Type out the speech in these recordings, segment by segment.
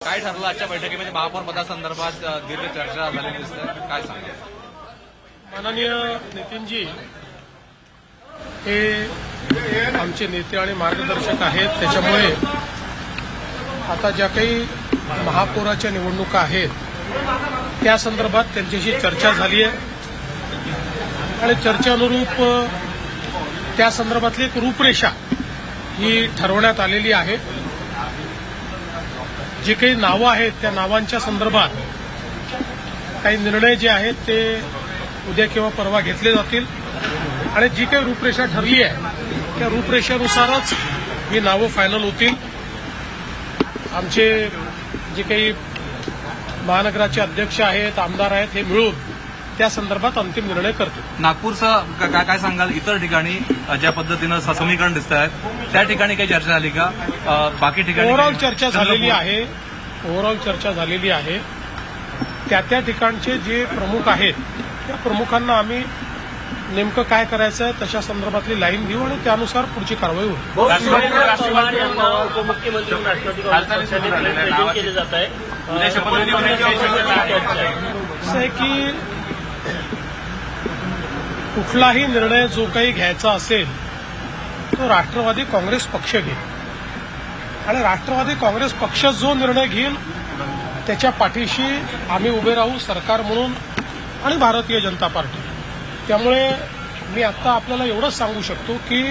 काय ठरलं आजच्या बैठकीमध्ये महापौर पदासंदर्भात दीर्घ चर्चा झाली दिसते, काय सांगा? माननीय नितीनजी हे आमचे नेते आणि मार्गदर्शक आहेत, त्याच्यामुळे आता ज्या काही महापौराच्या निवडणुका आहेत त्या संदर्भात त्यांच्याशी चर्चा झाली आहे आणि चर्चेनुरूप त्या संदर्भातली एक रूपरेषा ही ठरवण्यात आलेली आहे। जी काही नावं आहेत त्या नावांच्या संदर्भात काही निर्णय जे आहेत ते उद्या किंवा परवा घेतले जातील आणि जी काही रूपरेषा ठरली आहे त्या रूपरेषेनुसारच ही नावं फायनल होतील। आमचे जे काही महानगराचे अध्यक्ष आहेत, आमदार आहेत, हे मिळून त्या संदर्भात अंतिम निर्णय करतील। नागपूरचं काय सांगाल? इतर ठिकाणी ज्या पद्धतीनं समीकरण दिसत आहेत त्या ठिकाणी काही चर्चा झाली का? बाकी ठिकाणी ओव्हरऑल चर्चा झालेली आहे। त्या ठिकाणचे जे प्रमुख आहेत त्या प्रमुखांना आम्ही नेमकं काय करायचं आहे तशा संदर्भातली लाईन घेऊ आणि त्यानुसार पुढची कारवाई होईल। असं आहे की कुठलाही निर्णय जो काही घ्यायचा असेल तो राष्ट्रवादी काँग्रेस पक्ष घेईल आणि राष्ट्रवादी काँग्रेस पक्ष जो निर्णय घेईल त्याच्या पाठीशी आम्ही उभे राहू, सरकार म्हणून आणि भारतीय जनता पार्टी। त्यामुळे मी आता आपल्याला एवढंच सांगू शकतो की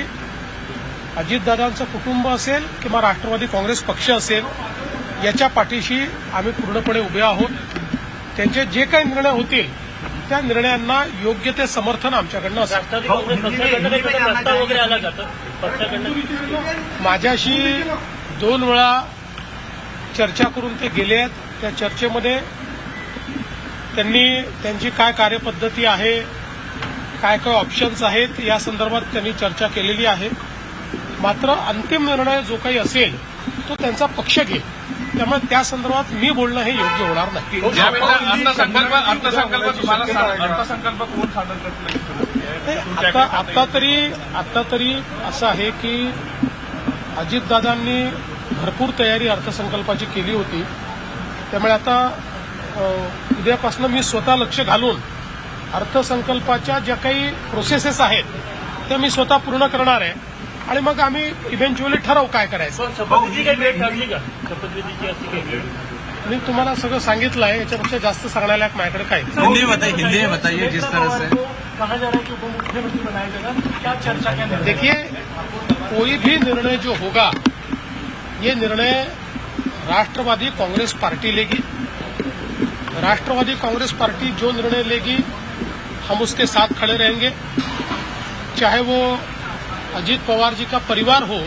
अजितदादांचं कुटुंब असेल किंवा राष्ट्रवादी काँग्रेस पक्ष असेल याच्या पाठीशी आम्ही पूर्णपणे उभे आहोत। त्यांचे जे काही निर्णय होतील त्या निर्णयांना योग्य ते समर्थन आमच्याकडनं असेल। माझ्याशी 2 वेळा चर्चा करून ते गेले आहेत। त्या चर्चेमध्ये त्यांनी त्यांची काय कार्यपद्धती आहे, काय काय ऑप्शन्स आहेत या संदर्भात त्यांनी चर्चा केलेली आहे। मात्र अंतिम निर्णय जो काही असेल तो त्यांचा पक्ष घेईल, त्यामुळे त्या संदर्भात मी बोलणं हे योग्य होणार नाही। आता तरी असं आहे की अजितदादांनी भरपूर तयारी अर्थसंकल्पाची केली होती, त्यामुळे आता उद्यापासून मी स्वतः लक्ष घालून अर्थसंकल्पाच्या ज्या काही प्रोसेसेस आहेत त्या मी स्वतः पूर्ण करणार आहे आणि मग आम्ही इव्हेंच्युअली ठरवू काय करायचं। मी तुम्हाला सगळं सांगितलं आहे, याच्यापेक्षा जास्त सांगण्याला माझ्याकडे काय। हिंदी में बताइए जिस तरह से कहा जा रहा है कि उपमुख्यमंत्री बनाया जाएगा, क्या चर्चा क्या? देखिए, कोई भी निर्णय जो होगा ये निर्णय राष्ट्रवादी कांग्रेस पार्टी लेगी। राष्ट्रवादी कांग्रेस पार्टी जो निर्णय लेगी हम उसके साथ खड़े रहेंगे, चाहे वो अजीत पवार जी का परिवार हो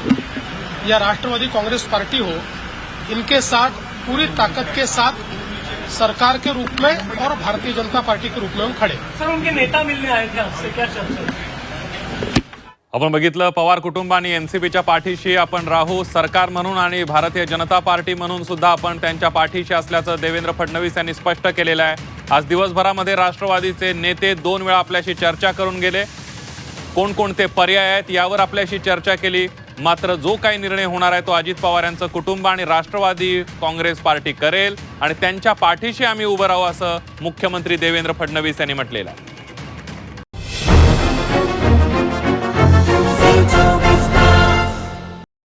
या राष्ट्रवादी कांग्रेस पार्टी हो, इनके साथ पूरी ताकत के साथ सरकार के रूप में और भारतीय जनता पार्टी के रूप में हम खड़े। सर, उनके नेता मिलने आए थे, आपसे क्या चर्चा? आपण बघितलं, पवार कुटुंब आणि एनसीपीच्या पाठीशी आपण राहू, सरकार म्हणून आणि भारतीय जनता पार्टी म्हणून सुद्धा आपण त्यांच्या पाठीशी असल्याचं देवेंद्र फडणवीस यांनी स्पष्ट केलेलं आहे। आज दिवसभरामध्ये राष्ट्रवादीचे नेते 2 वेळा आपल्याशी चर्चा करून गेले, कोणकोणते पर्याय आहेत यावर आपल्याशी चर्चा केली। मात्र जो काही निर्णय होणार आहे तो अजित पवार यांचं कुटुंब आणि राष्ट्रवादी काँग्रेस पार्टी करेल आणि त्यांच्या पाठीशी आम्ही उभं राहू असं मुख्यमंत्री देवेंद्र फडणवीस यांनी म्हटलेलं आहे।